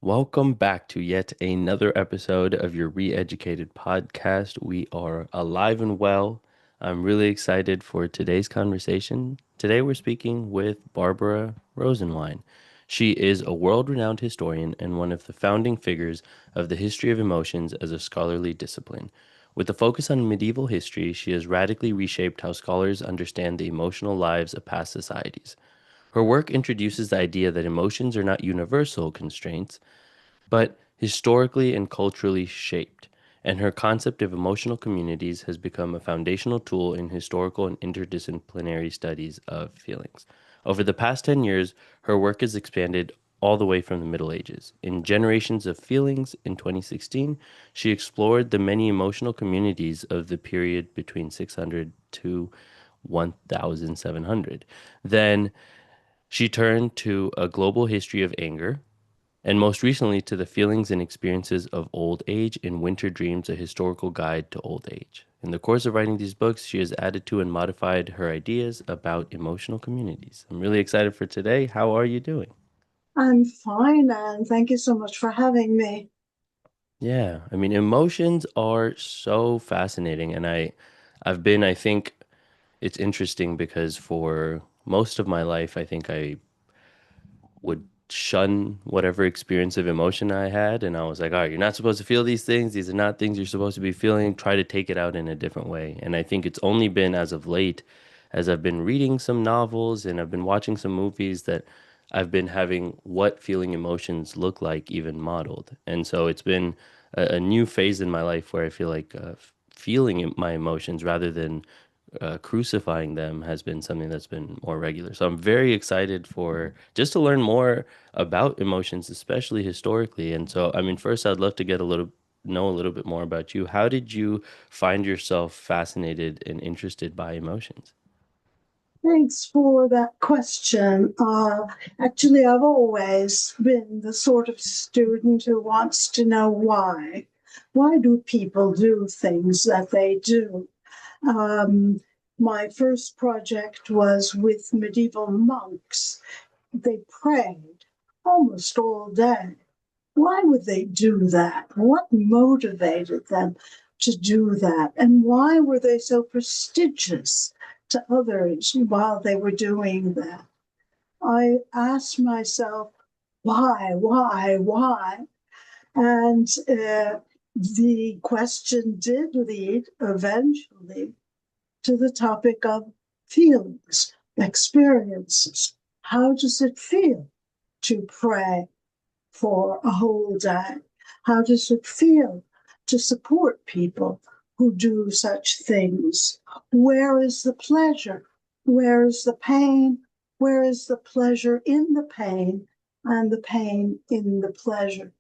Welcome back to yet another episode of your Re-Educated podcast. We are alive and well. I'm really excited for today's conversation. Today we're speaking with Barbara Rosenwein. She is a world-renowned historian and one of the founding figures of the history of emotions as a scholarly discipline. With a focus on medieval history, she has radically reshaped how scholars understand the emotional lives of past societies. Her work introduces the idea that emotions are not universal constraints, but historically and culturally shaped, and her concept of emotional communities has become a foundational tool in historical and interdisciplinary studies of feelings. Over the past 10 years, her work has expanded all the way from the Middle Ages. In Generations of Feelings in 2016, she explored the many emotional communities of the period between 600 to 1700. Then she turned to a global history of anger, and most recently to the feelings and experiences of old age in Winter Dreams, a historical guide to old age. In the course of writing these books, she has added to and modified her ideas about emotional communities. I'm really excited for today. How are you doing? I'm fine, and thank you so much for having me. Yeah, I mean, emotions are so fascinating, and I think it's interesting because for most of my life, I think I would shun whatever experience of emotion I had. And I was like, all right, you're not supposed to feel these things. These are not things you're supposed to be feeling. Try to take it out in a different way. And I think it's only been as of late, as I've been reading some novels and I've been watching some movies, that I've been having what feeling emotions look like even modeled. And so it's been a new phase in my life where I feel like feeling my emotions rather than crucifying them has been something that's been more regular. So I'm very excited for just to learn more about emotions, especially historically. And so, I mean, first, I'd love to know a little bit more about you. How did you find yourself fascinated and interested by emotions? Thanks for that question. Actually, I've always been the sort of student who wants to know why. Why do people do things that they do? Um, my first project was with medieval monks. They prayed almost all day. Why would they do that? What motivated them to do that? And why were they so prestigious to others while they were doing that? I asked myself, why? And the question did lead eventually to the topic of feelings, experiences. How does it feel to pray for a whole day? How does it feel to support people who do such things? Where is the pleasure? Where is the pain? Where is the pleasure in the pain and the pain in the pleasure?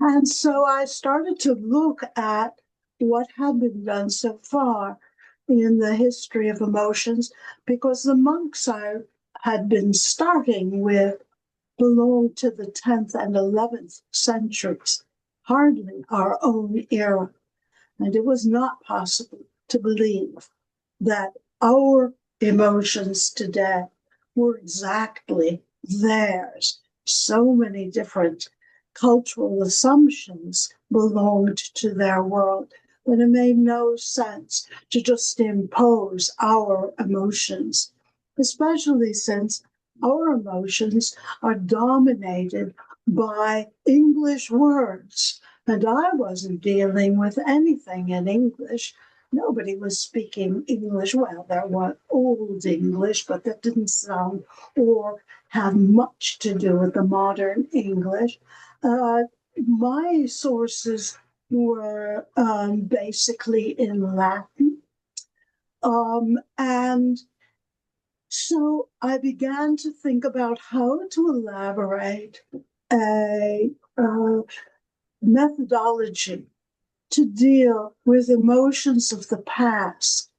And so I started to look at what had been done so far in the history of emotions because the monks I had been starting with belonged to the 10th and 11th centuries, hardly our own era. And it was not possible to believe that our emotions today were exactly theirs. So many different cultural assumptions belonged to their world that it made no sense to just impose our emotions, especially since our emotions are dominated by English words. And I wasn't dealing with anything in English. Nobody was speaking English. Well, there was Old English, but that didn't sound or have much to do with the modern English. Uh, my sources were basically in Latin. And so I began to think about how to elaborate a methodology to deal with emotions of the past.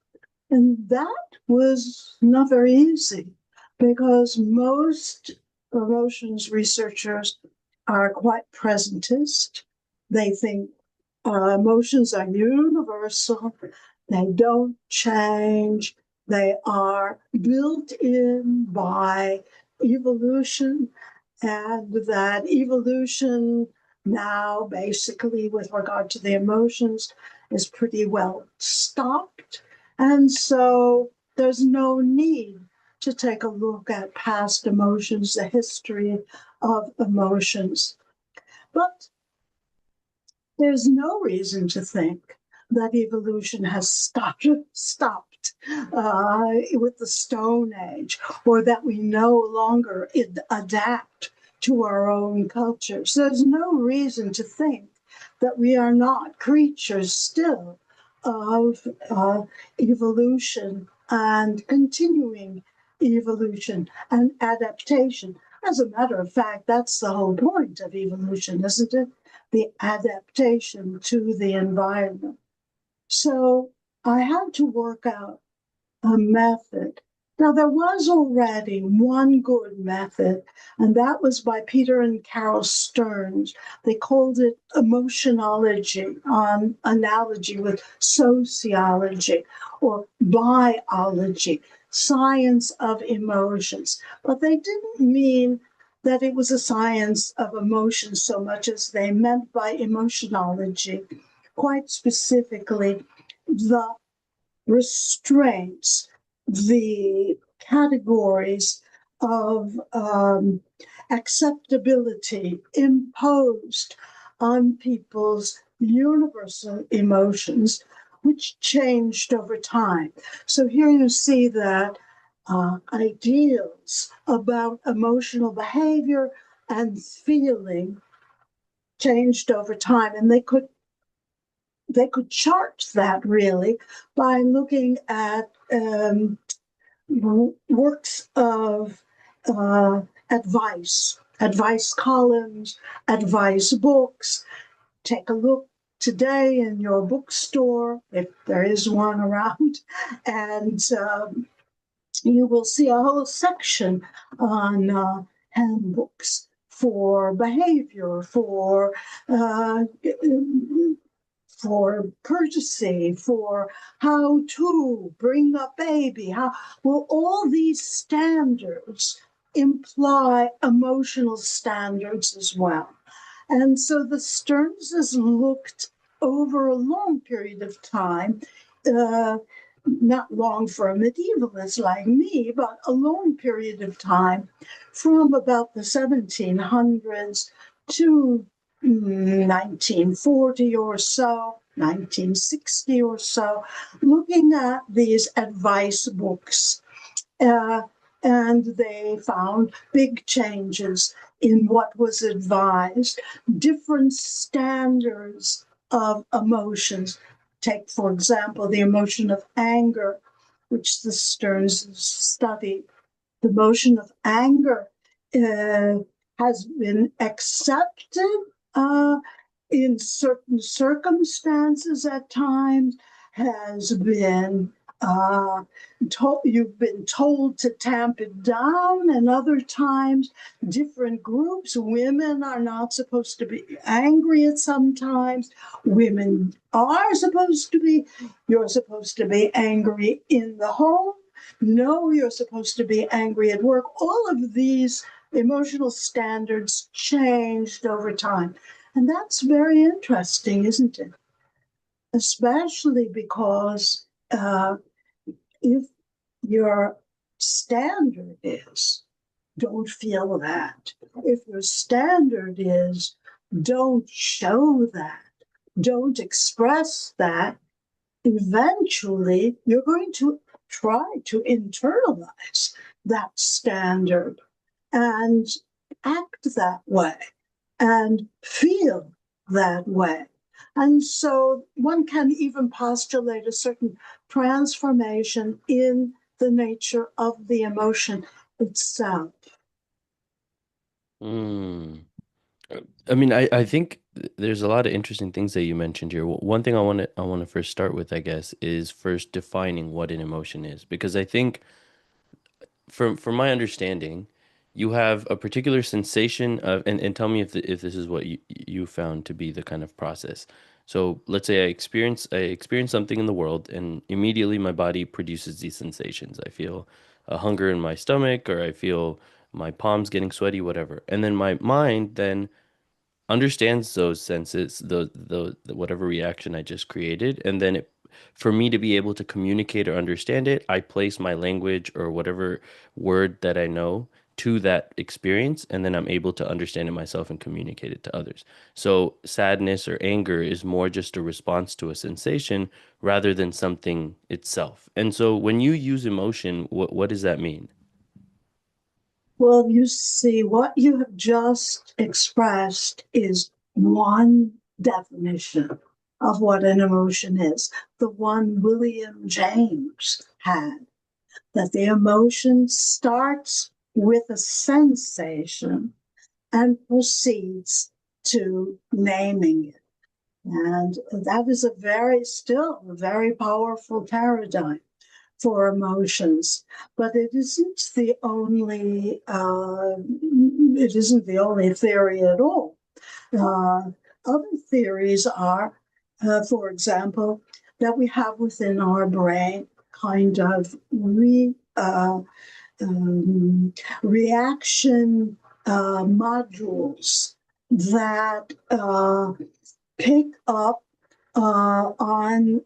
And that was not very easy because most emotions researchers are quite presentist. They think emotions are universal, they don't change, they are built in by evolution, and that evolution now, basically, with regard to the emotions, is pretty well stopped. And so there's no need to take a look at past emotions, the history of emotions. But there's no reason to think that evolution has stopped with the Stone Age, or that we no longer adapt to our own cultures. There's no reason to think that we are not creatures still of evolution and continuing evolution and adaptation. As a matter of fact, that's the whole point of evolution, isn't it? The adaptation to the environment. So I had to work out a method. Now, there was already one good method, and that was by Peter and Carol Stearns. They called it emotionology, on analogy with sociology or biology, science of emotions. But they didn't mean that it was a science of emotions so much as they meant by emotionology, quite specifically, the restraints, the categories of acceptability imposed on people's universal emotions, which changed over time. So here you see that ideals about emotional behavior and feeling changed over time, and they could chart that really by looking at works of uh, advice columns, advice books. Take a look today in your bookstore, if there is one around, and you will see a whole section on handbooks for behavior, uh, for courtesy, for how to bring up baby, how well all these standards imply emotional standards as well. And so the Stearnses looked over a long period of time, uh, not long for a medievalist like me, but a long period of time from about the 1700s to 1940 or so, 1960 or so, looking at these advice books. Uh, and they found big changes in what was advised, different standards of emotions. Take, for example, the emotion of anger, which the Stearns studied. The emotion of anger uh, has been accepted in certain circumstances at times, has been you've been told to tamp it down, and other times different groups, women are not supposed to be angry at some times, women are supposed to be, you're supposed to be angry in the home, no, you're supposed to be angry at work. All of these emotional standards changed over time, and that's very interesting, isn't it? Especially because if your standard is don't feel that, if your standard is don't show that, don't express that, eventually you're going to try to internalize that standard and act that way and feel that way. And so one can even postulate a certain transformation in the nature of the emotion itself. Mm. I mean, I think there's a lot of interesting things that you mentioned here. One thing I want to first start with, I guess, is first defining what an emotion is, because I think from my understanding, you have a particular sensation of, and tell me if this is what you found to be the kind of process. So let's say I experience something in the world, and immediately my body produces these sensations. I feel a hunger in my stomach, or I feel my palms getting sweaty, whatever. And then my mind then understands those senses, the whatever reaction I just created, and then for me to be able to communicate or understand it, I place my language or whatever word that I know to that experience, and then I'm able to understand it myself and communicate it to others. So sadness or anger is more just a response to a sensation rather than something itself. And so when you use emotion, what does that mean? Well, you see, what you have just expressed is one definition of what an emotion is, the one William James had, that the emotion starts with a sensation and proceeds to naming it. And that is still a very powerful paradigm for emotions, but it isn't the only theory at all. Uh, Other theories are, for example, that we have within our brain kind of um, reaction modules that pick up on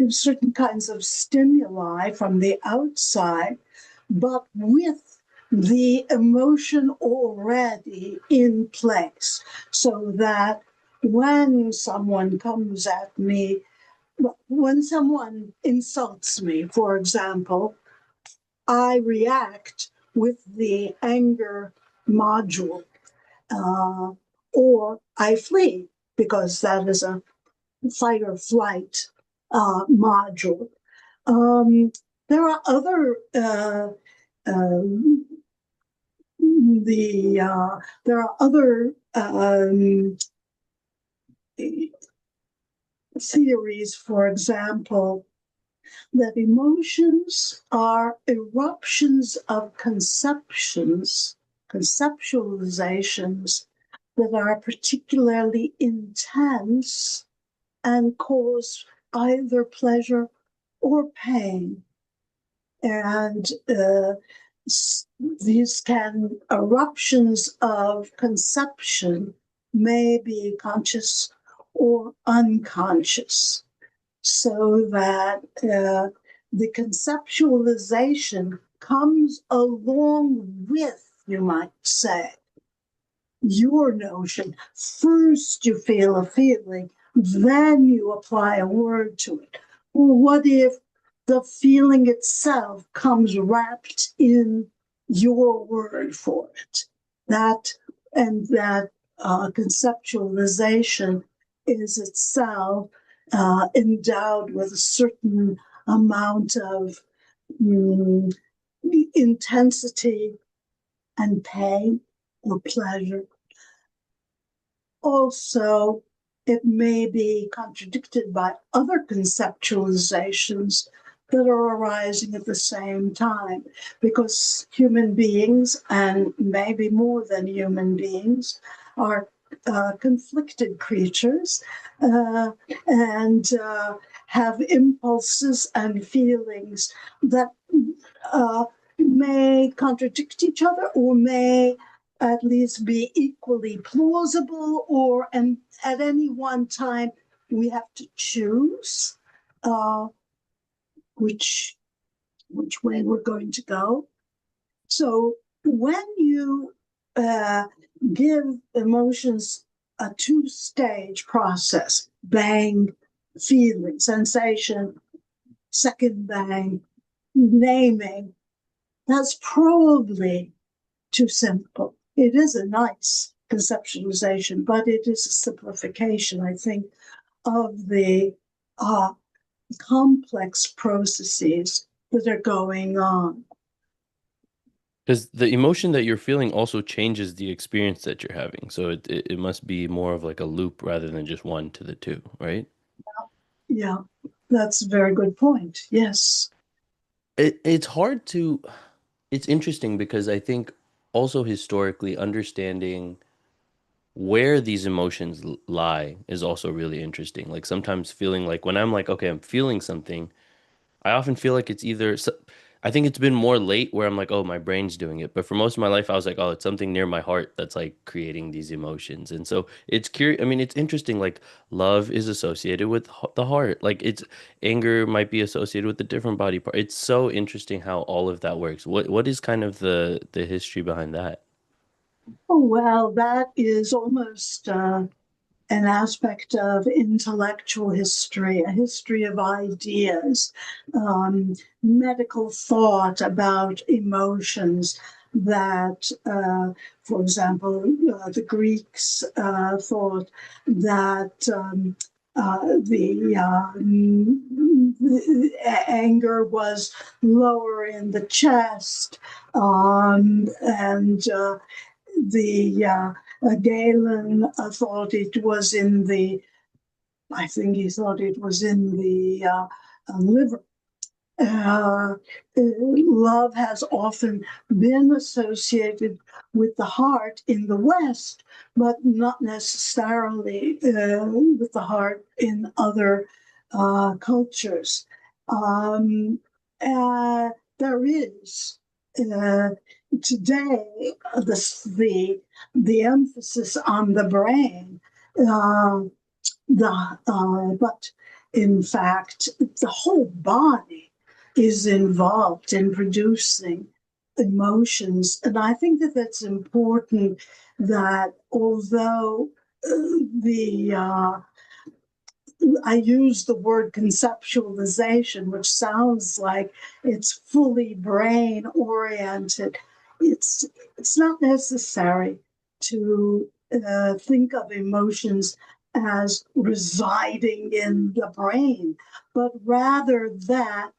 certain kinds of stimuli from the outside, but with the emotion already in place, so that when someone comes at me, when someone insults me, for example, I react with the anger module, uh, or I flee because that is a fight or flight module. Um, there are other um, there are other theories, for example, that emotions are eruptions of conceptualizations that are particularly intense and cause either pleasure or pain. And these eruptions of conception may be conscious or unconscious, so that the conceptualization comes along with, you might say, your notion. First, you feel a feeling, then you apply a word to it. Well, what if the feeling itself comes wrapped in your word for it? That that conceptualization is itself endowed with a certain amount of mm, intensity and pain or pleasure. Also, it may be contradicted by other conceptualizations that are arising at the same time, because human beings, and maybe more than human beings, are conflicted creatures, uh, and have impulses and feelings that may contradict each other, or may at least be equally plausible, or and at any one time we have to choose uh, which which way we're going to go. So when you uh, give emotions a two-stage process, bang, feeling, sensation, second bang, naming, that's probably too simple. It is a nice conceptualization, but it is a simplification, I think, of the uh, complex processes that are going on. Because the emotion that you're feeling also changes the experience that you're having. So it must be more of like a loop rather than just one to the two, right? Yeah, that's a very good point. Yes. It's hard to, it's interesting because I think also historically understanding where these emotions lie is also really interesting. Like sometimes feeling like when I'm like, okay, I'm feeling something, I often feel like it's either I think it's been more late where I'm like, oh, my brain's doing it. But for most of my life, I was like, oh, it's something near my heart that's like creating these emotions. And so it's curious. I mean, it's interesting. Like love is associated with the heart. Like it's anger might be associated with a different body part. It's so interesting how all of that works. What is kind of the history behind that? Oh, well, that is almost an aspect of intellectual history, a history of ideas, medical thought about emotions that, for example, the Greeks thought that the anger was lower in the chest, and the Galen thought it was in the, I think he thought it was in the liver. Uh, Love has often been associated with the heart in the West, but not necessarily with the heart in other cultures. Um, uh, there is uh, today the emphasis on the brain. Uh, but in fact, the whole body is involved in producing emotions. And I think that that's important that although the I use the word conceptualization, which sounds like it's fully brain oriented. It's it's not necessary to think of emotions as residing in the brain, but rather that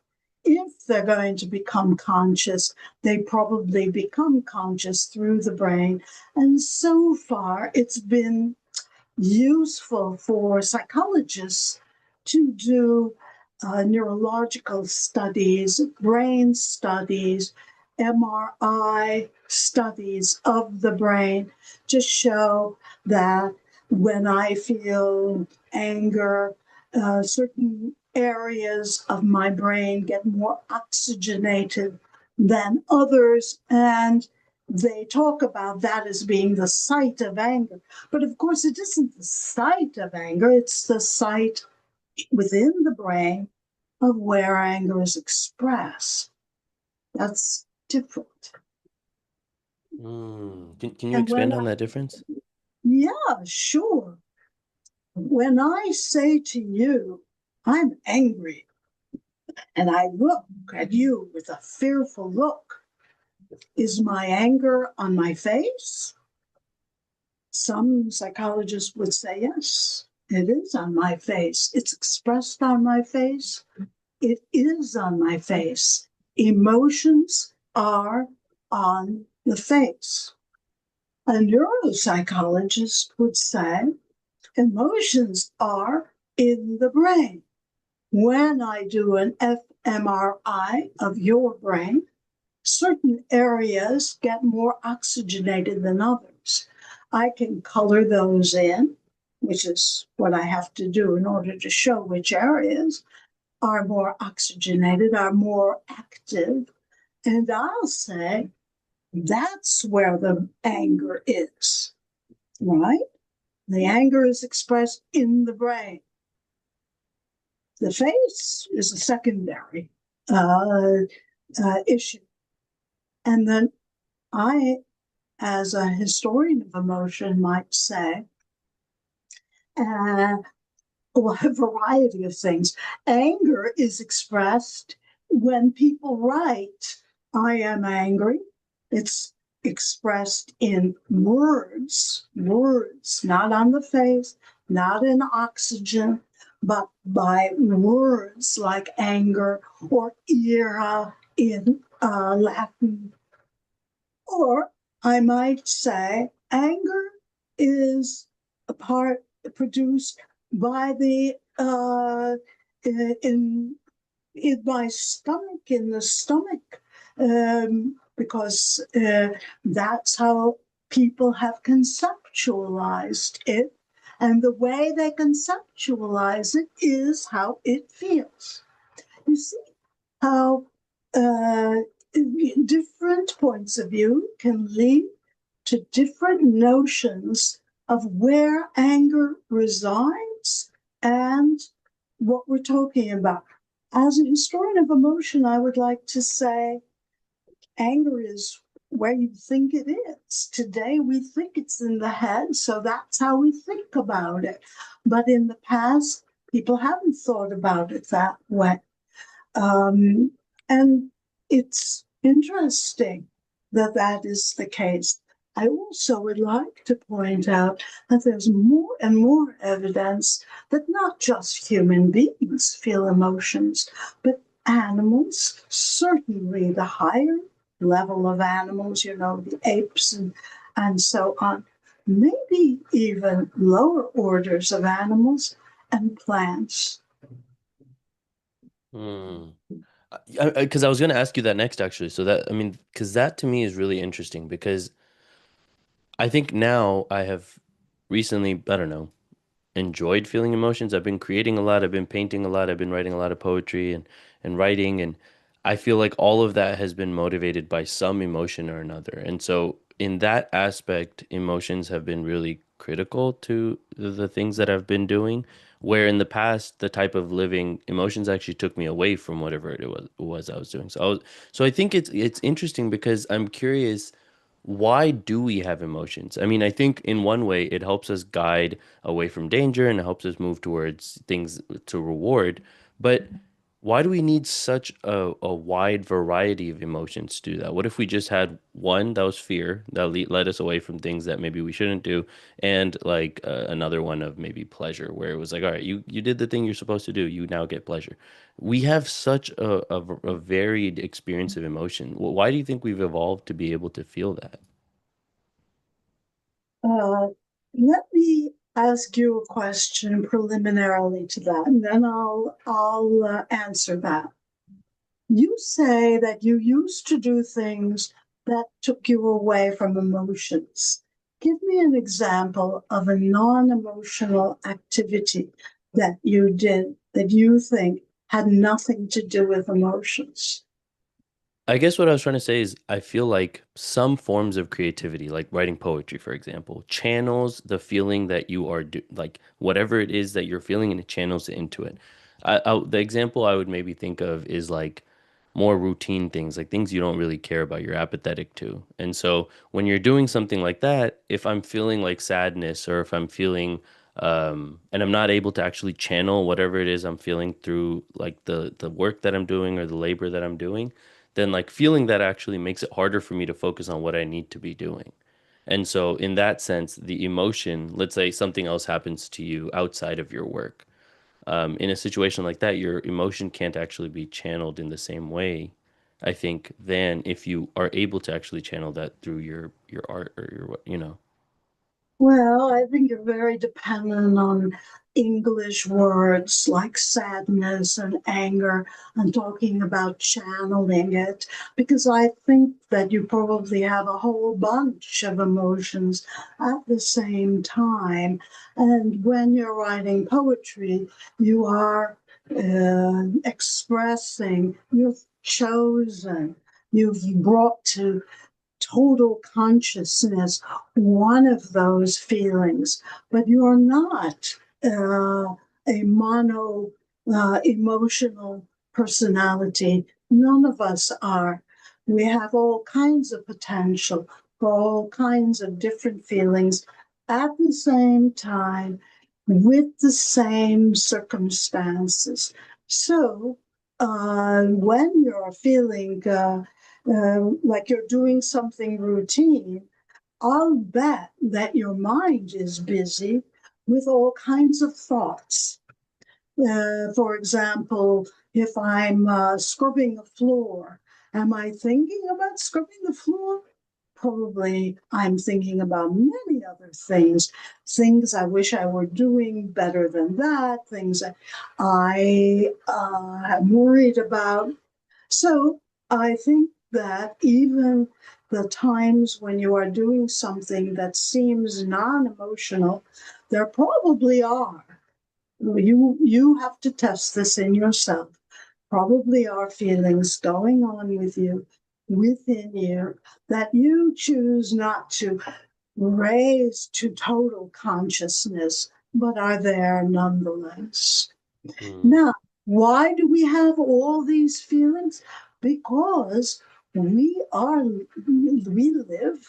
if they're going to become conscious, they probably become conscious through the brain. And so far, it's been useful for psychologists to do neurological studies, brain studies, MRI studies of the brain to show that when I feel anger, certain areas of my brain get more oxygenated than others. And they talk about that as being the site of anger. But of course, it isn't the site of anger, it's the site within the brain of where anger is expressed. That's different. Can you And expand on that difference? yeah, sure. When I say to you, I'm angry, and I look at you with a fearful look, is my anger on my face? Some psychologists would say, yes, it is on my face. It's expressed on my face. It is on my face. Emotions are on the face. A neuropsychologist would say emotions are in the brain. When I do an fMRI of your brain, certain areas get more oxygenated than others. I can color those in, which is what I have to do in order to show which areas are more oxygenated, are more active. And I'll say that's where the anger is, right? The anger is expressed in the brain. The face is a secondary uh, issue. And then I, as a historian of emotion, might say, uh, well, a variety of things. Anger is expressed when people write, I am angry. It's expressed in words, not on the face, not in oxygen, but by words like anger or ira in Latin. Or I might say anger is a part produced by the in my stomach, in the stomach, because that's how people have conceptualized it. And the way they conceptualize it is how it feels. You see how uh, different points of view can lead to different notions of where anger resides and what we're talking about. As a historian of emotion, I would like to say anger is where you think it is. Today, we think it's in the head, so that's how we think about it. But in the past, people haven't thought about it that way. Um, and it's interesting that that is the case. I also would like to point out that there's more and more evidence that not just human beings feel emotions, but animals, certainly the higher level of animals, the apes and so on, maybe even lower orders of animals and plants. Hmm. Because I was going to ask you that next, actually. So that, I mean, because that to me is really interesting because I think now I have recently, I don't know, enjoyed feeling emotions. I've been creating a lot, I've been painting a lot, I've been writing a lot of poetry and writing, and I feel like all of that has been motivated by some emotion or another. And so in that aspect, emotions have been really critical to the things that I've been doing, where in the past the type of living emotions actually took me away from whatever it was I was doing. So I think it's interesting because I'm curious, why do we have emotions? I mean, I think in one way it helps us guide away from danger and it helps us move towards things to reward. But why do we need such a wide variety of emotions to do that? What if we just had one that was fear that led us away from things that maybe we shouldn't do, and like another one of maybe pleasure, where it was like, all right, you did the thing you're supposed to do, you now get pleasure. We have such a varied experience of emotion. Why do you think we've evolved to be able to feel that? Uh, Let me ask you a question preliminarily to that, and then I'll answer that. You say that you used to do things that took you away from emotions. Give me an example of a non-emotional activity that you did that you think had nothing to do with emotions. I guess what I was trying to say is I feel like some forms of creativity, like writing poetry, for example, channels the feeling that you are like whatever it is that you're feeling, and it channels it into it. The example I would maybe think of is like more routine things, like things you don't really care about, you're apathetic to. And so when you're doing something like that, if I'm feeling like sadness or if I'm feeling and I'm not able to actually channel whatever it is I'm feeling through like the work that I'm doing or the labor that I'm doing, then like feeling that actually makes it harder for me to focus on what I need to be doing. And so in that sense, the emotion, let's say something else happens to you outside of your work. In a situation like that, your emotion can't actually be channeled in the same way, I think, than if you are able to actually channel that through your art or your what. Well, I think you're very dependent on English words like sadness and anger and talking about channeling it, because I think that you probably have a whole bunch of emotions at the same time. And when you're writing poetry, you are expressing, you've chosen, you've brought to total consciousness one of those feelings, but you're not a mono emotional personality. None of us are. We have all kinds of potential for all kinds of different feelings at the same time with the same circumstances. So, when you're feeling like you're doing something routine, I'll bet that your mind is busy with all kinds of thoughts. For example, if I'm scrubbing the floor, am I thinking about scrubbing the floor? Probably I'm thinking about many other things I wish I were doing better than that, things that I am worried about. So I think that even the times when you are doing something that seems non-emotional, there probably are. You have to test this in yourself. probably are feelings going on with you, within you, that you choose not to raise to total consciousness, but are there nonetheless. Mm, Now, why do we have all these feelings? Because we live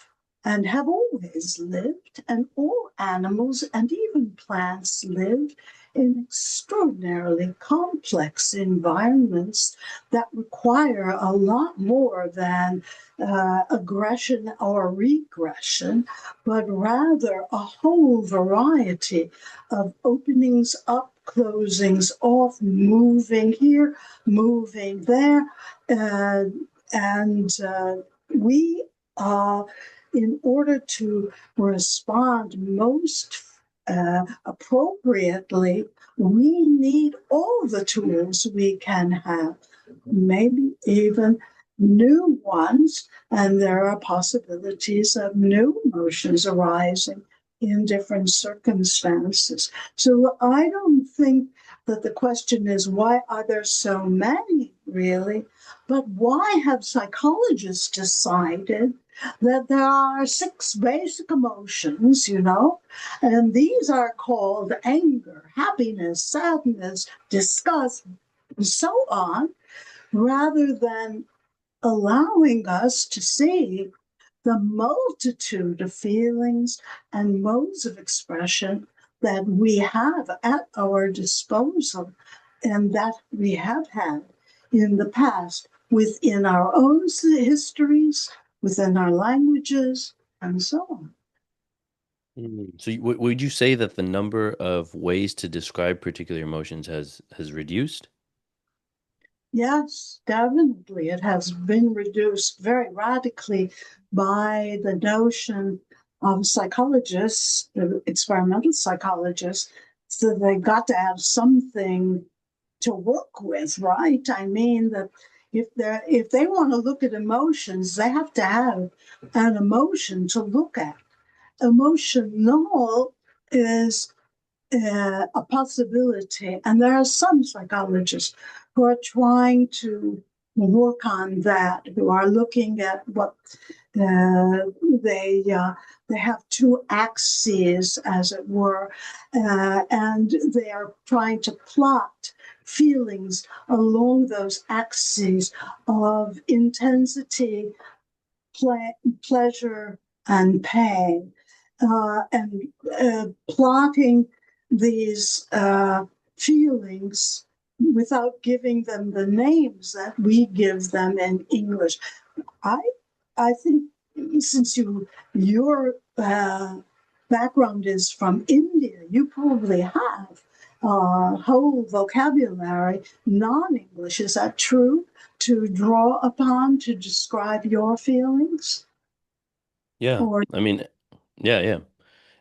and have always lived, and all animals and even plants live in extraordinarily complex environments that require a lot more than aggression or regression, but rather a whole variety of openings up, closings off, moving here, moving there. Uh, and we, uh, in order to respond most appropriately, we need all the tools we can have, maybe even new ones, and there are possibilities of new emotions arising in different circumstances. So I don't think that the question is why are there so many, really, but why have psychologists decided that there are six basic emotions, and these are called anger, happiness, sadness, disgust, and so on, rather than allowing us to see the multitude of feelings and modes of expression that we have at our disposal and that we have had in the past within our own histories, within our languages, and so on. So would you say that the number of ways to describe particular emotions has reduced? Yes, definitely. It has been reduced very radically by the notion of psychologists, experimental psychologists, so they got to have something to work with, right? I mean that if they want to look at emotions, they have to have an emotion to look at. Emotional is a possibility. And there are some psychologists who are trying to work on that, who are looking at what uh, they uh, they have two axes, as it were, and they are trying to plot feelings along those axes of intensity, pleasure, and pain, and plotting these feelings without giving them the names that we give them in English. I I think since your background is from India, you probably have a whole vocabulary non-English. Is that true? To draw upon to describe your feelings, Yeah. or I mean, yeah, yeah.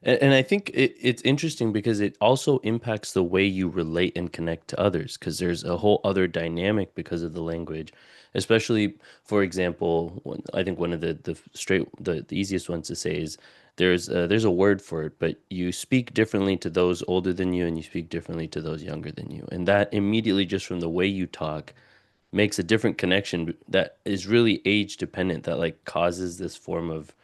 And I think it's interesting because it also impacts the way you relate and connect to others because there's a whole other dynamic because of the language. Especially, for example, I think one of the easiest ones to say is there's a word for it, but you speak differently to those older than you and you speak differently to those younger than you. And that immediately just from the way you talk makes a different connection that is really age dependent that like causes this form of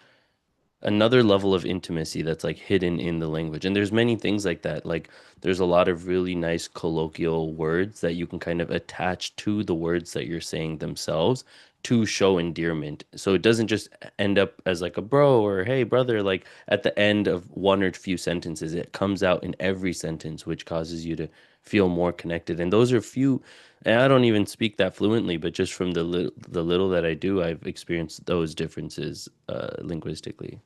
another level of intimacy that's like hidden in the language. And there's many things like that. Like there's a lot of really nice colloquial words that you can kind of attach to the words that you're saying themselves to show endearment. So it doesn't just end up as like a bro or hey brother, like at the end of one or few sentences. It comes out in every sentence, which causes you to feel more connected. And those are few, and I don't even speak that fluently, but just from the little that I do, I've experienced those differences linguistically.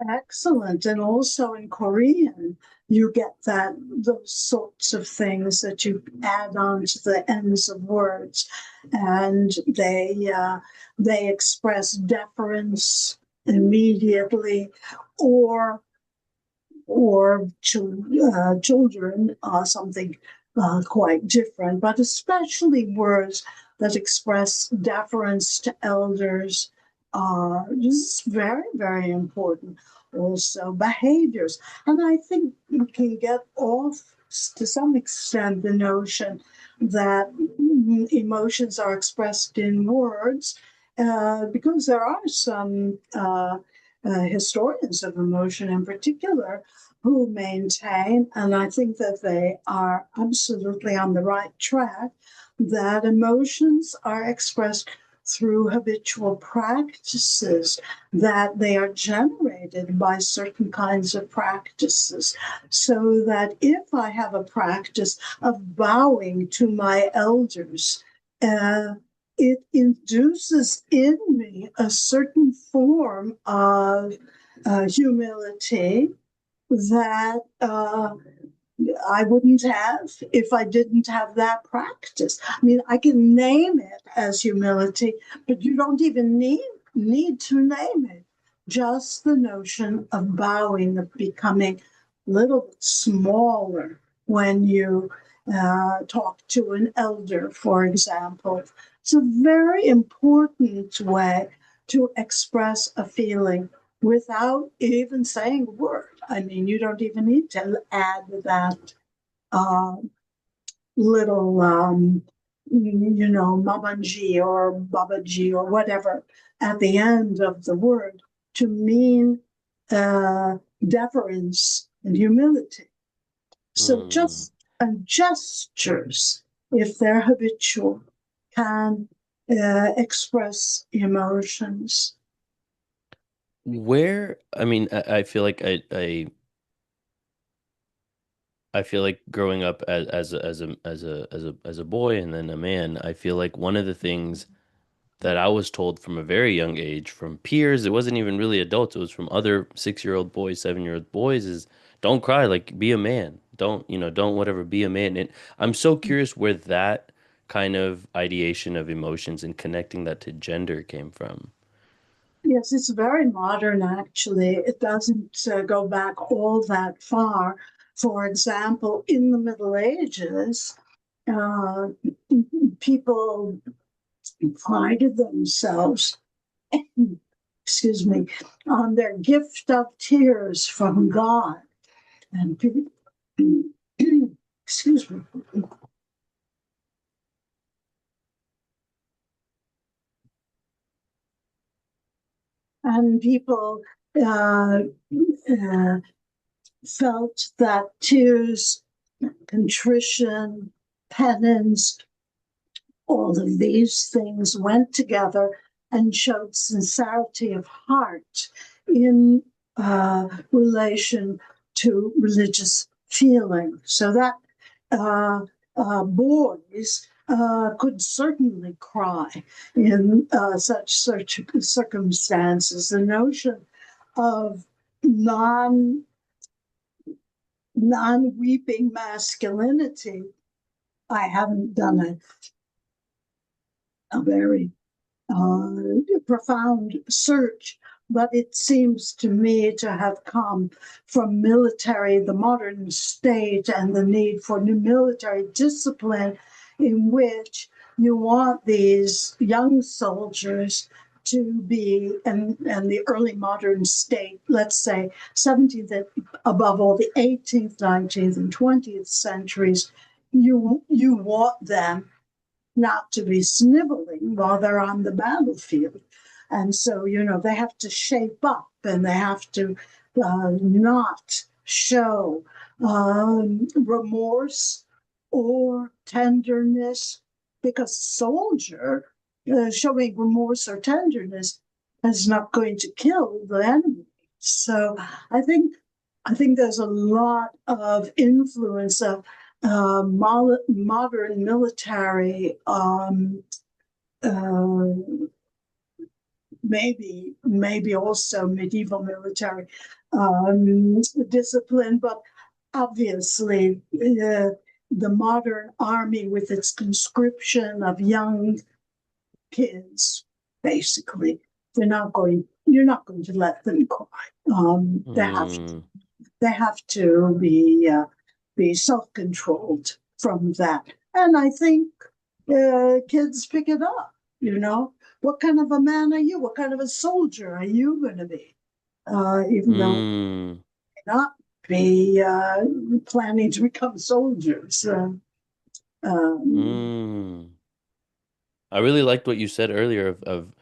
excellent. And also in Korean, you get that those sorts of things that you add on to the ends of words, and they express deference immediately, or children are something quite different, but especially words that express deference to elders this is very, very important. Also, behaviors. And I think we can get off to some extent the notion. that emotions are expressed in words, because there are some historians of emotion in particular who maintain, and I think that they are absolutely on the right track, that emotions are expressed through habitual practices, that they are generated by certain kinds of practices. So that if I have a practice of bowing to my elders, uh, it induces in me a certain form of humility that I wouldn't have if I didn't have that practice. I mean, I can name it as humility, but you don't even need to name it. Just the notion of bowing, of becoming a little bit smaller when you talk to an elder, for example. It's a very important way to express a feeling without even saying a word. I mean, you don't even need to add that uh, little, mamanji or babaji or whatever at the end of the word to mean deference and humility. So Mm. just gestures, if they're habitual, can express emotions. Where, I mean, I feel like I feel like growing up as a boy and then a man, I feel like one of the things that I was told from a very young age from peers, it wasn't even really adults, it was from other 6-year-old boys, 7-year-old boys, is don't cry, like be a man. Don't, don't whatever, be a man. And I'm so curious where that kind of ideation of emotions and connecting that to gender came from. Yes, it's very modern, actually. It doesn't go back all that far. For example, in the Middle Ages, uh, people prided themselves, excuse me, on their gift of tears from God. And people, excuse me, and people uh, uh, felt that tears, contrition, penance, all of these things went together and showed sincerity of heart in relation to religious feeling. So that uh, boys could certainly cry in such circumstances. The notion of non non weeping masculinity. I haven't done a very uh, profound search, but it seems to me to have come from military, the modern state, and the need for new military discipline, in which you want these young soldiers to be, and the early modern state, let's say 17th, above all the 18th, 19th, and 20th centuries, you want them not to be sniveling while they're on the battlefield. And so, they have to shape up and they have to not show remorse or tenderness, because a soldier showing remorse or tenderness is not going to kill the enemy. So I think I think there's a lot of influence of modern military, uh, maybe also medieval military discipline, but obviously the modern army with its conscription of young kids, basically, you're not going to let them cry. Mm. They have to be self-controlled from that. And I think kids pick it up, you know. What kind of a man are you? What kind of a soldier are you going to be? Even though Mm. they may not be planning to become soldiers. Um, Mm. I really liked what you said earlier of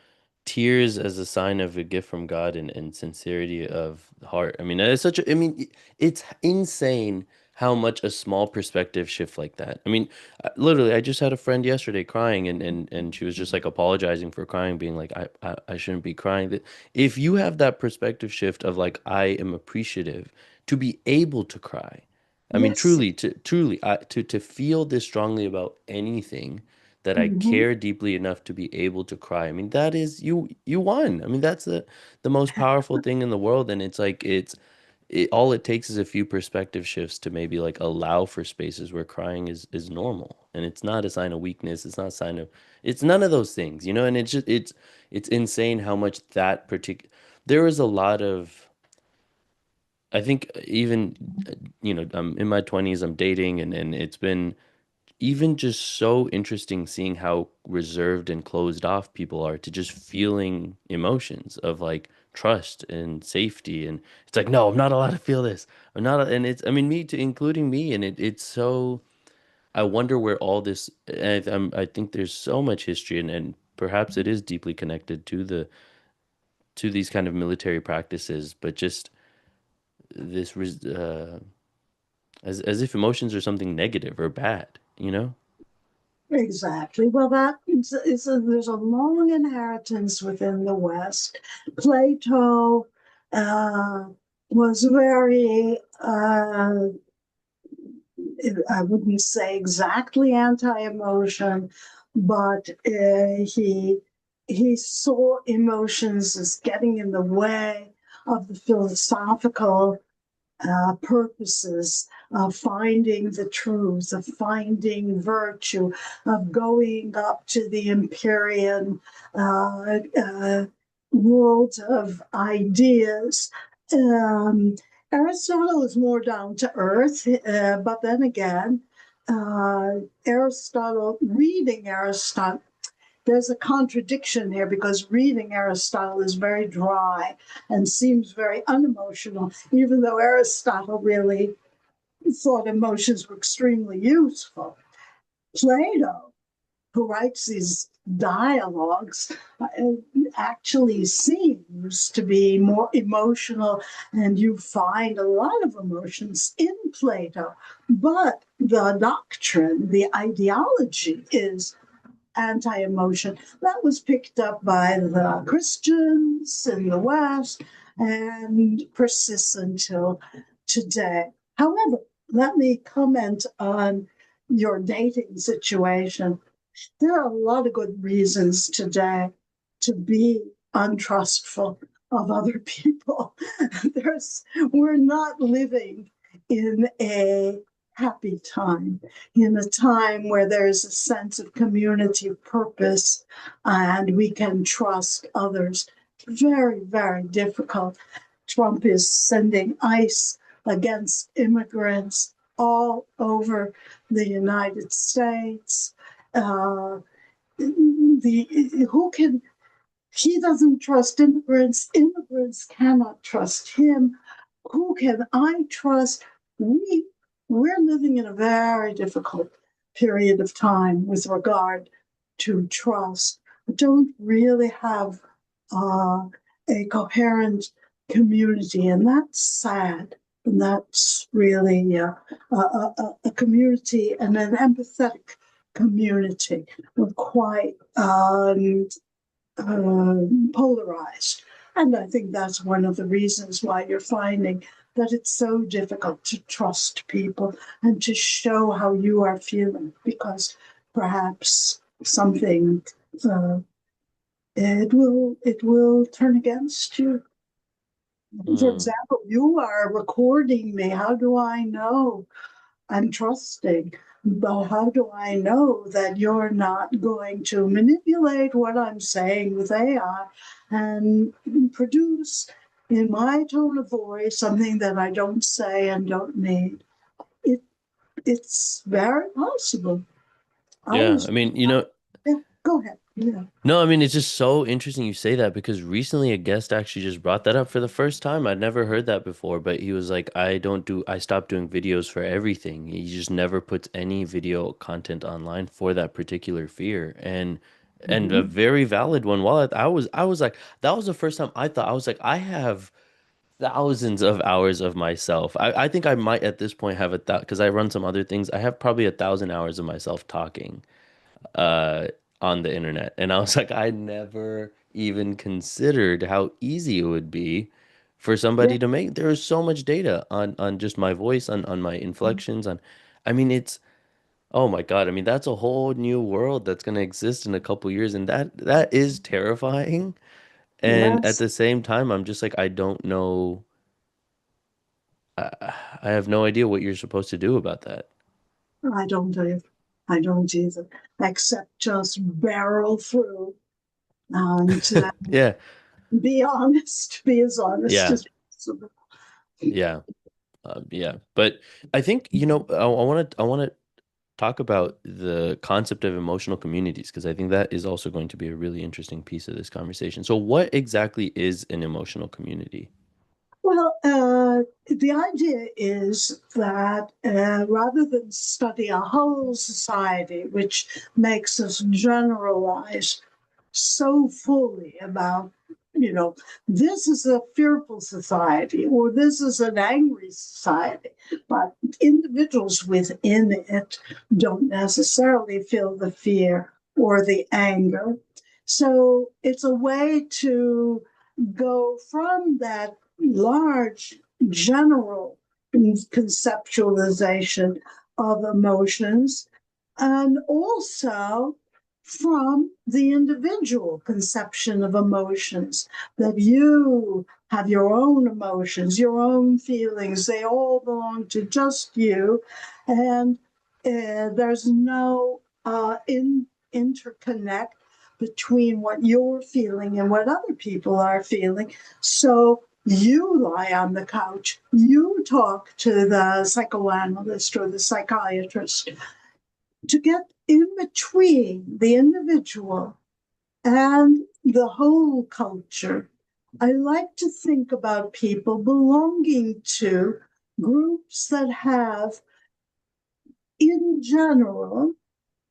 tears as a sign of a gift from God and sincerity of heart. I mean, it's such a, I mean, it's insane how much a small perspective shift like that. I mean, literally, I just had a friend yesterday crying and she was just like apologizing for crying, being like, I shouldn't be crying. That if you have that perspective shift of like, I am appreciative to be able to cry. I mean, yes. truly, to feel this strongly about anything that I Mhm. care deeply enough to be able to cry. I mean, that is you won. I mean, that's the most powerful thing in the world, and it's like all it takes is a few perspective shifts to maybe like allow for spaces where crying is normal, and it's not a sign of weakness. It's not a sign of it's none of those things, you know. And it's insane how much that particular there is a lot of I think even I'm in my 20s, I'm dating, and it's been even just so interesting seeing how reserved and closed off people are to just feeling emotions of like trust and safety. And it's like, no, I'm not allowed to feel this. I'm not, and it's, I mean, me to including me. And it's so, I wonder where all this, I think there's so much history and perhaps it is deeply connected to to these kind of military practices, but just this, as if emotions are something negative or bad, you know? Exactly. Well, there's a long inheritance within the West. Plato uh, was very, I wouldn't say exactly anti-emotion, but he saw emotions as getting in the way of the philosophical purposes of finding the truth, of finding virtue, of going up to the Empyrean world of ideas. Um, Aristotle is more down to earth, but then again, reading Aristotle, there's a contradiction here because reading Aristotle is very dry and seems very unemotional, even though Aristotle really thought emotions were extremely useful. Plato, who writes these dialogues, uh, actually seems to be more emotional, and you find a lot of emotions in Plato. But the doctrine, the ideology is anti emotion. That was picked up by the Christians in the West and persists until today. However, let me comment on your dating situation. There are a lot of good reasons today to be untrustful of other people. There's, we're not living in a happy time, in a time where there's a sense of community purpose and we can trust others. Very, very difficult. Trump is sending ICE against immigrants all over the United States. Uh, the who can he doesn't trust immigrants. Immigrants cannot trust him. Who can I trust? We we're living in a very difficult period of time with regard to trust. We don't really have uh, a coherent community, and that's sad. And that's really a community and an empathetic community. We're quite polarized. And I think that's one of the reasons why you're finding that it's so difficult to trust people and to show how you are feeling because perhaps something uh, it will turn against you. For Mm. example, you are recording me. How do I know I'm trusting? But how do I know that you're not going to manipulate what I'm saying with AI and produce in my tone of voice something that I don't say and don't need? It it's very possible. I Yeah, was I mean, yeah, go ahead. Yeah. No, I mean, it's just so interesting you say that because recently a guest actually just brought that up for the first time. I'd never heard that before, but he was like, I stopped doing videos for everything. He just never puts any video content online for that particular fear. And a Mhm. very valid one. While I was like, that was the first time I thought, I was like, I have thousands of hours of myself. I think I might at this point have because I run some other things. I have probably 1,000 hours of myself talking uh on the internet. And I was like, I never even considered how easy it would be for Yeah. somebody to make. There is so much data on just my voice, on my inflections, on I mean it's oh my God. I mean that's a whole new world that's gonna exist in a couple years and that is terrifying. And at Yes. the same time, I'm just like, I don't know. I have no idea what you're supposed to do about that. I don't either. I don't either, except just barrel through and Yeah, be honest, be as honest yeah, as possible. yeah, yeah. But I think, I want to talk about the concept of emotional communities because I think that is also going to be a really interesting piece of this conversation. So, what exactly is an emotional community? Well, the idea is that rather than study a whole society, which makes us generalize so fully about, you know, this is a fearful society or this is an angry society, but individuals within it don't necessarily feel the fear or the anger. So it's a way to go from that large general conceptualization of emotions and also from the individual conception of emotions, that you have your own emotions, your own feelings, they all belong to just you, and there's no interconnect between what you're feeling and what other people are feeling. So you lie on the couch, you talk to the psychoanalyst or the psychiatrist to get in between the individual and the whole culture. I like to think about people belonging to groups that have, in general,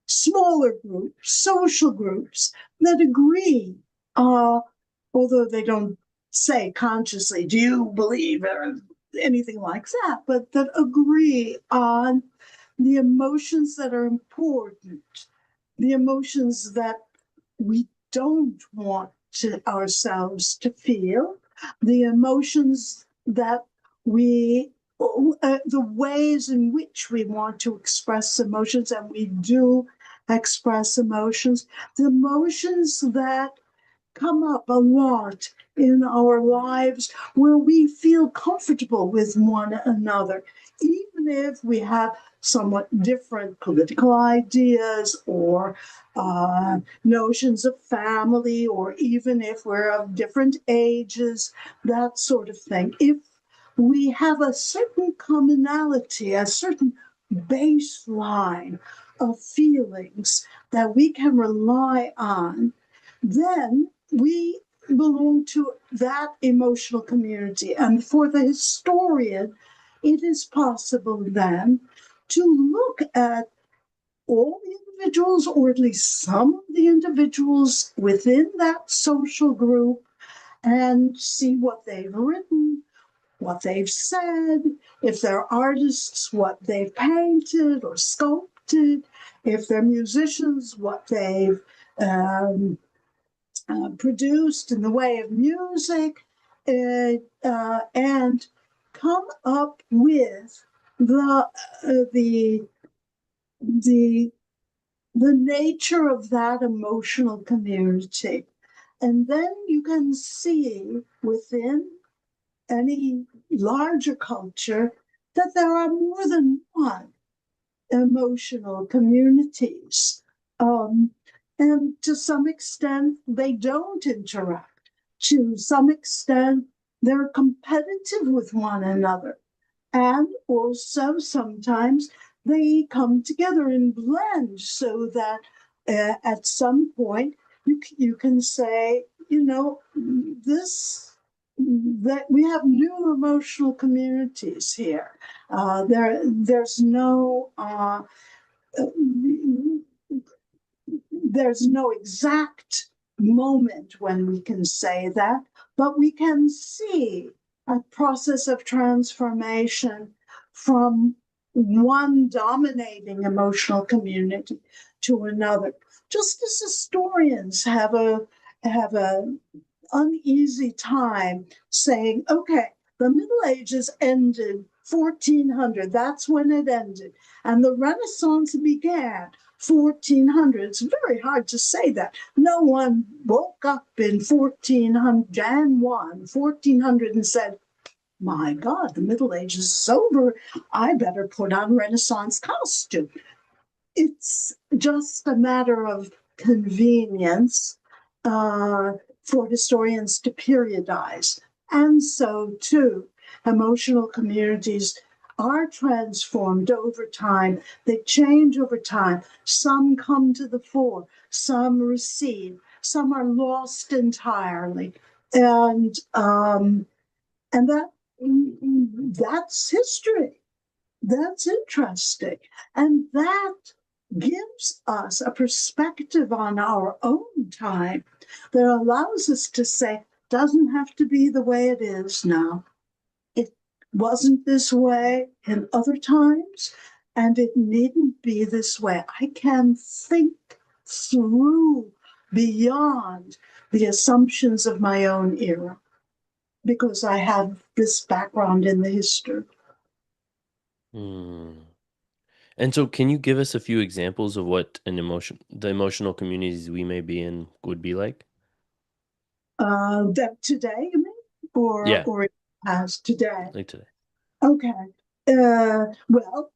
smaller groups, social groups that agree, uh, although they don't say consciously, do you believe, or anything like that, but that agree on the emotions that are important, the emotions that we don't want ourselves to feel, the emotions that the ways in which we want to express emotions, and we do express emotions, the emotions that come up a lot in our lives where we feel comfortable with one another, even if we have somewhat different political ideas or notions of family, or even if we're of different ages, that sort of thing. If we have a certain commonality, a certain baseline of feelings that we can rely on, then we belong to that emotional community. And for the historian, it is possible then to look at all the individuals, or at least some of the individuals within that social group, and see what they've written, what they've said, if they're artists, what they've painted or sculpted, if they're musicians, what they've produced in the way of music, and come up with the the the the nature of that emotional community. And then you can see within any larger culture that there are more than one emotional communities. Um, and to some extent, they don't interact. To some extent, they're competitive with one another. And also sometimes they come together and blend so that at some point You can say, this that we have new emotional communities here. There's no exact moment when we can say that, but we can see a process of transformation from one dominating emotional community to another. Just as historians have a uneasy time saying, okay, the Middle Ages ended 1400, that's when it ended, and the Renaissance began 1400. It's very hard to say that. No one woke up in 1400, Jan 1, 1400, and said, my God, the Middle Ages is over. I better put on Renaissance costume. It's just a matter of convenience uh, for historians to periodize. And so, too, emotional communities are transformed over time. They change over time. Some come to the fore, some recede, some are lost entirely. And that's history. That's interesting. And that gives us a perspective on our own time that allows us to say, doesn't have to be the way it is now. It wasn't this way in other times, and it needn't be this way. I can think through beyond the assumptions of my own era because I have this background in the history. Hmm. And so, can you give us a few examples of what the emotional communities we may be in would be like? That today, you mean, or Yeah, or as today? like today. Okay. Well,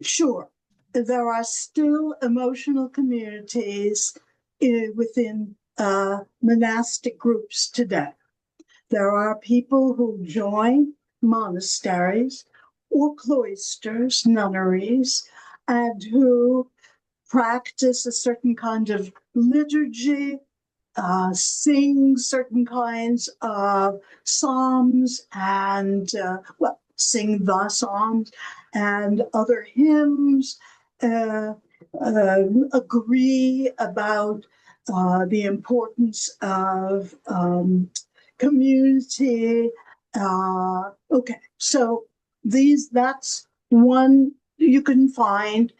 sure. There are still emotional communities within monastic groups today. There are people who join monasteries or cloisters, nunneries, and who practice a certain kind of liturgy, sing certain kinds of psalms and, well, sing the psalms and other hymns, uh, agree about the importance of community. Okay, so that's one you can find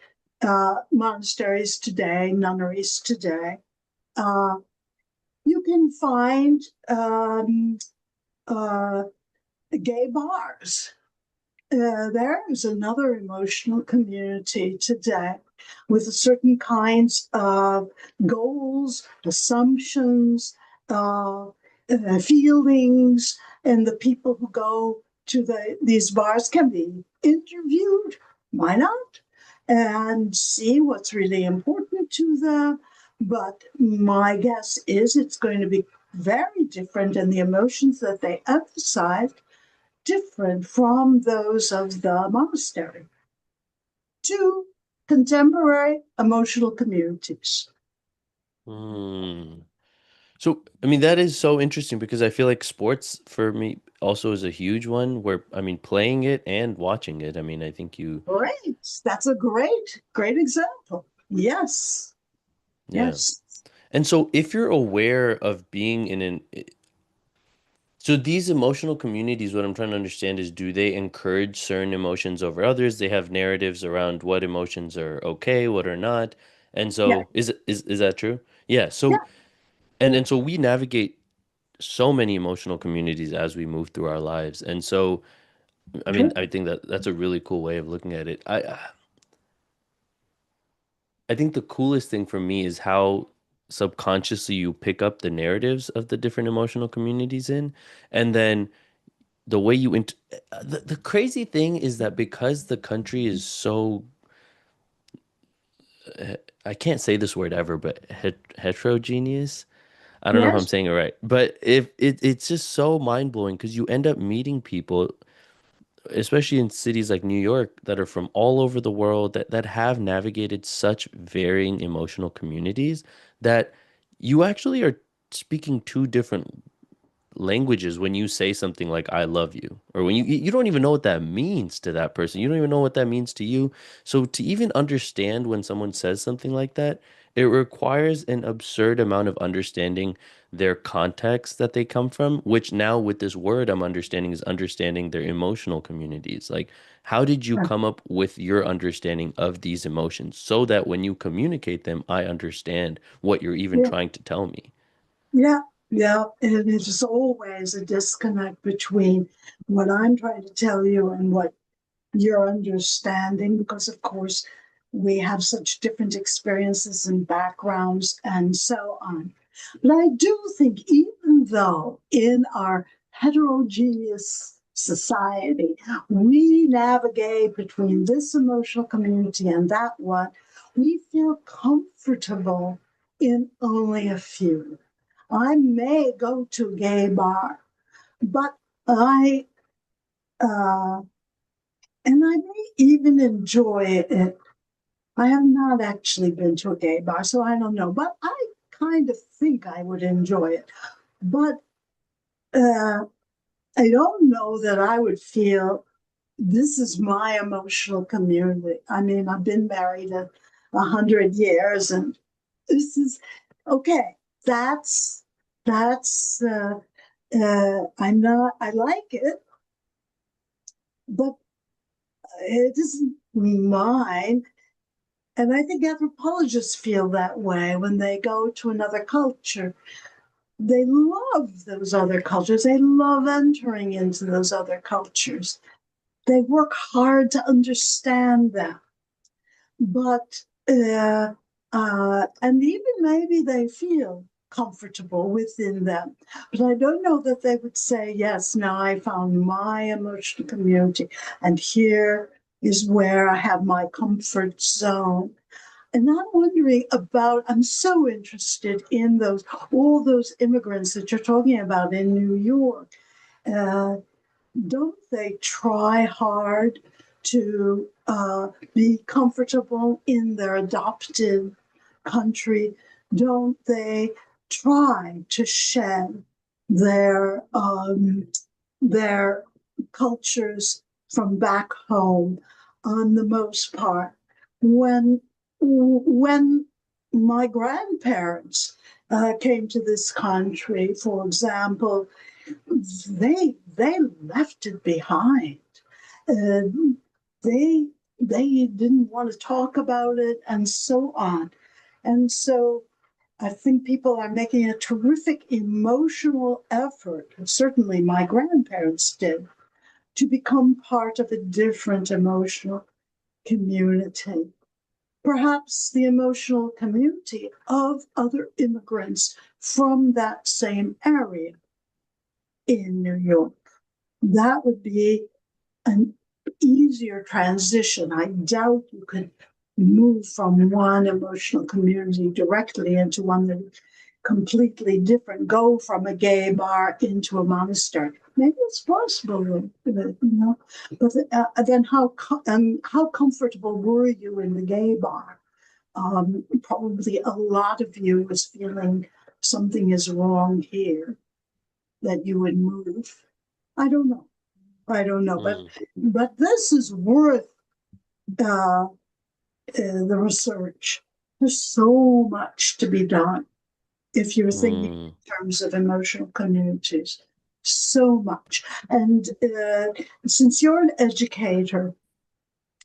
monasteries today, nunneries today. Uh, you can find uh, gay bars. There is another emotional community today with certain kinds of goals, assumptions, feelings, and the people who go to these bars can be interviewed. Why not? And see what's really important to them. But my guess is it's going to be very different, and the emotions that they emphasize different from those of the monastery. Two contemporary emotional communities. Hmm. So, I mean, that is so interesting because I feel like sports for me also is a huge one where, I mean, playing it and watching it. I mean, I think Great. That's a great example. Yes. yeah. Yes. And so, if you're aware of being in so these emotional communities, what I'm trying to understand is, do they encourage certain emotions over others? They have narratives around what emotions are okay, what are not. And Yeah. so, is that true? Yeah. Yeah. So, and so we navigate so many emotional communities as we move through our lives. And so, I mean, True. I think that that's a really cool way of looking at it. I think the coolest thing for me is how subconsciously you pick up the narratives of the different emotional communities in, and then the way the crazy thing is that because the country is so I can't say this word ever, but heterogeneous. I don't know if I'm Yes. saying it right, but if it's just so mind blowing because you end up meeting people, especially in cities like New York, that are from all over the world that have navigated such varying emotional communities that You actually are speaking two different languages when you say something like I love you, or when you don't even know what that means to that person. You don't even know what that means to you. So to even understand when someone says something like that, it requires an absurd amount of understanding their context that they come from, which now with this word I'm understanding is understanding their emotional communities. Like, how did you Uh, come up with your understanding of these emotions so that when you communicate them, I understand what you're even yeah, trying to tell me? yeah, yeah. And it is always a disconnect between what I'm trying to tell you and what your understanding, because of course we have such different experiences and backgrounds and so on. But I do think, even though in our heterogeneous society we navigate between this emotional community and that one, we feel comfortable in only a few. I may go to a gay bar, but I uh, and I may even enjoy it. I have not actually been to a gay bar, so I don't know, but I kind of think I would enjoy it. But uh, I don't know that I would feel this is my emotional community. I mean, I've been married 100 years, and this is okay. That's I'm not. I like it, but it isn't mine. And I think anthropologists feel that way when they go to another culture. They love those other cultures. They love entering into those other cultures. They work hard to understand them. But, and even maybe they feel comfortable within them. But I don't know that they would say, yes, now I found my emotional community, and here is where I have my comfort zone. And I'm wondering about, I'm so interested in those, all those immigrants that you're talking about in New York. Uh, don't they try hard to be comfortable in their adopted country? Don't they try to shed their their cultures from back home on the most part? When my grandparents came to this country, for example, they left it behind. Uh, they they didn't want to talk about it, and so on. And so I think people are making a terrific emotional effort. Certainly, my grandparents did, to become part of a different emotional community. Perhaps the emotional community of other immigrants from that same area in New York. That would be an easier transition. I doubt you could move from one emotional community directly into one that is completely different, go from a gay bar into a monastery. Maybe it's possible, But then how comfortable were you in the gay bar? Probably a lot of you was feeling something is wrong here, that you would move. I don't know. I don't know, Mm, but this is worth uh, the research. There's so much to be done if you're thinking mm, in terms of emotional communities. So much, and since you're an educator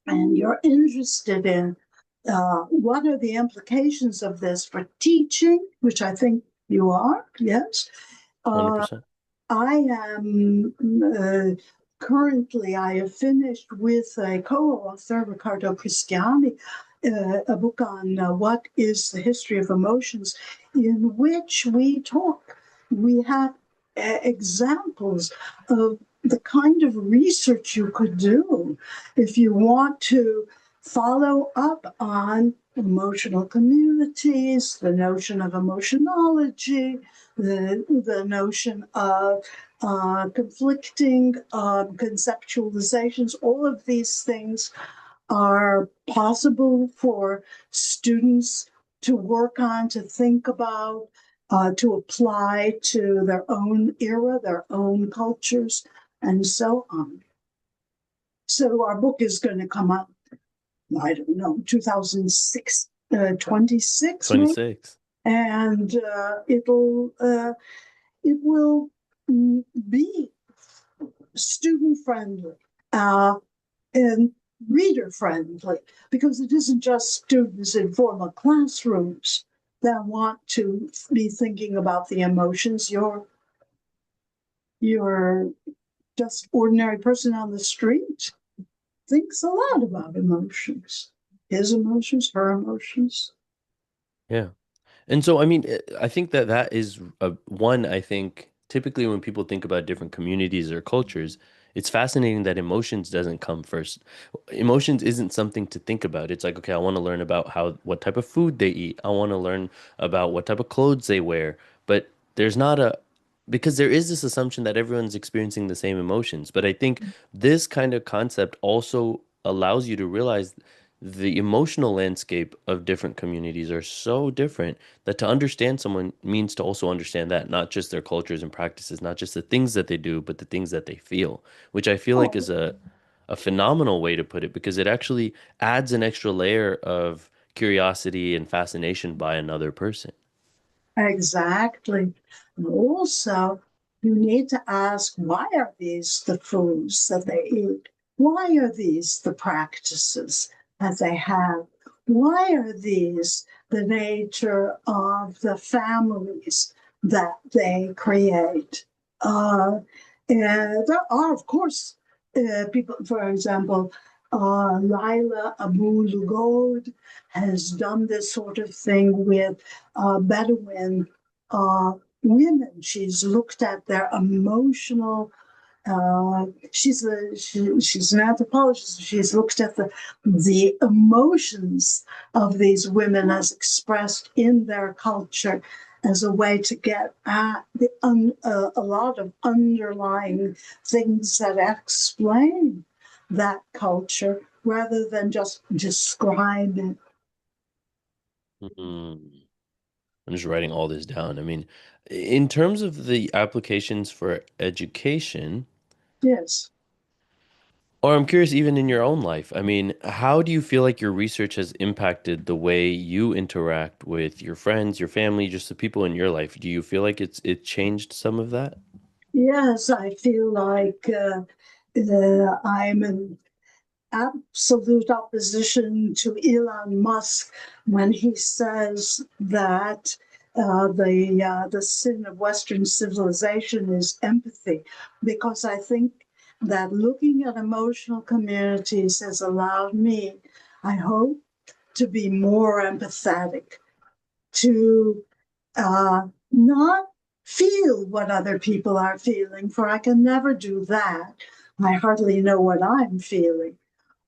and you're interested in what are the implications of this for teaching, which I think you are, yes. Uh, 100%. I am currently, I have finished with a co-author, Riccardo Cristiani, a book on what is the history of emotions, in which we have examples of the kind of research you could do if you want to follow up on emotional communities, the notion of emotionology, the notion of conflicting conceptualizations. All of these things are possible for students to work on, to think about. to apply to their own era, their own cultures, and so on. So our book is going to come out, I don't know, 2006, 26 maybe, 26. and it will be student friendly and reader friendly because it isn't just students in formal classrooms that want to be thinking about the emotions. You're just ordinary person on the street thinks a lot about emotions, his emotions, her emotions. Yeah. And so, I mean, I think that that is one, I think typically when people think about different communities or cultures, it's fascinating that emotions doesn't come first. Emotions isn't something to think about. It's like, okay, I want to learn about what type of food they eat. I want to learn about what type of clothes they wear. But there's not because there is this assumption that everyone's experiencing the same emotions. But I think this kind of concept also allows you to realize the emotional landscape of different communities are so different that to understand someone means to also understand that, not just their cultures and practices, not just the things that they do, but the things that they feel, which I feel like is Oh, a phenomenal way to put it because it actually adds an extra layer of curiosity and fascination by another person. exactly. And also, you need to ask, why are these the foods that they eat? Why are these the practices that they have? Why are these the nature of the families that they create? And there are, of course, people, for example, Laila Abu Lugod has done this sort of thing with Bedouin uh, women. She's looked at their emotional. She's an anthropologist. She's looked at the emotions of these women as expressed in their culture as a way to get at a lot of underlying things that explain that culture rather than just describe it. Mm. I'm just writing all this down. I mean, in terms of the applications for education, Yes. or I'm curious, even in your own life, I mean, how do you feel like your research has impacted the way you interact with your friends, your family, just the people in your life? Do you feel like it changed some of that? Yes, I feel like I'm in absolute opposition to Elon Musk when he says that the sin of Western civilization is empathy, because I think that looking at emotional communities has allowed me, I hope, to be more empathetic, to not feel what other people are feeling, for I can never do that. I hardly know what I'm feeling,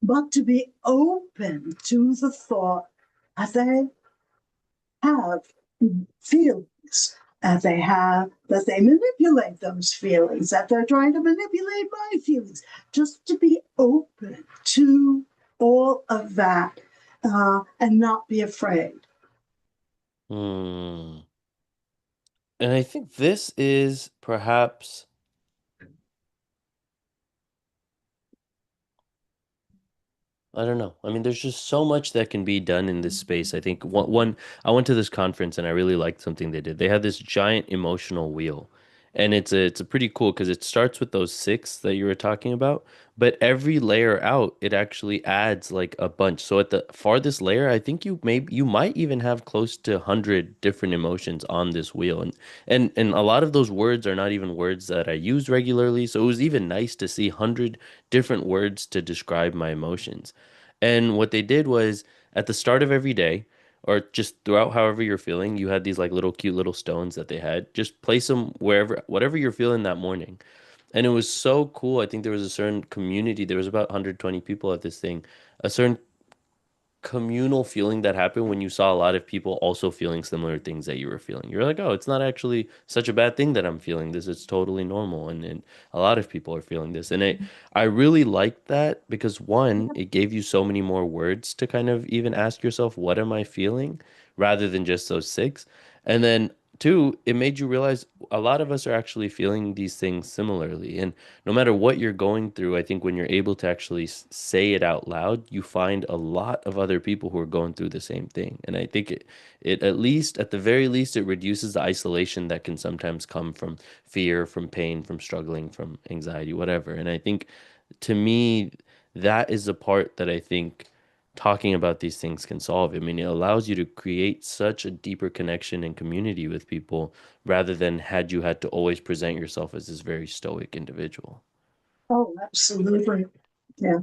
but to be open to the thought that they have feelings, that they manipulate those feelings, that they're trying to manipulate my feelings, just to be open to all of that and not be afraid. Hmm. And I think this is perhaps I don't know. I mean, there's just so much that can be done in this space. I think I went to this conference and I really liked something they did. They had this giant emotional wheel. And it's a pretty cool because it starts with those six that you were talking about, but every layer out, it actually adds like a bunch. So at the farthest layer, I think you might even have close to 100 different emotions on this wheel. And a lot of those words are not even words that I use regularly. So it was even nice to see 100 different words to describe my emotions. And what they did was at the start of every day, or just throughout however you're feeling, you had these like little cute little stones that they had. Just place them wherever, whatever you're feeling that morning. And it was so cool. I think there was a certain community, there was about 120 people at this thing, a certain communal feeling that happened when you saw a lot of people also feeling similar things that you were feeling. You're like, oh, it's not actually such a bad thing that I'm feeling this. It's totally normal. And a lot of people are feeling this. And I really liked that because one, it gave you so many more words to kind of even ask yourself, what am I feeling? Rather than just those six. And then two, it made you realize a lot of us are actually feeling these things similarly. And no matter what you're going through, I think when you're able to actually say it out loud, you find a lot of other people who are going through the same thing. And I think it at least, at the very least, it reduces the isolation that can sometimes come from fear, from pain, from struggling, from anxiety, whatever. And I think to me, that is the part that I think talking about these things can solve. I mean, it allows you to create such a deeper connection and community with people rather than had you had to always present yourself as this very stoic individual. Oh, absolutely. Yeah.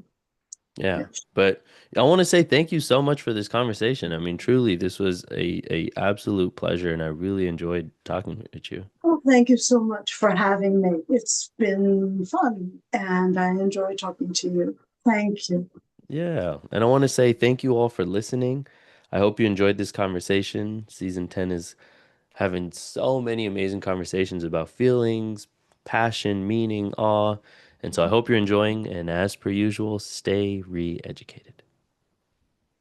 Yeah. Yeah. But I want to say thank you so much for this conversation. I mean, truly, this was a absolute pleasure, and I really enjoyed talking with you. Well, thank you so much for having me. It's been fun and I enjoy talking to you. Thank you. Yeah. And I want to say thank you all for listening. I hope you enjoyed this conversation. Season 10 is having so many amazing conversations about feelings, passion, meaning, awe. And so I hope you're enjoying. And as per usual, stay re educated.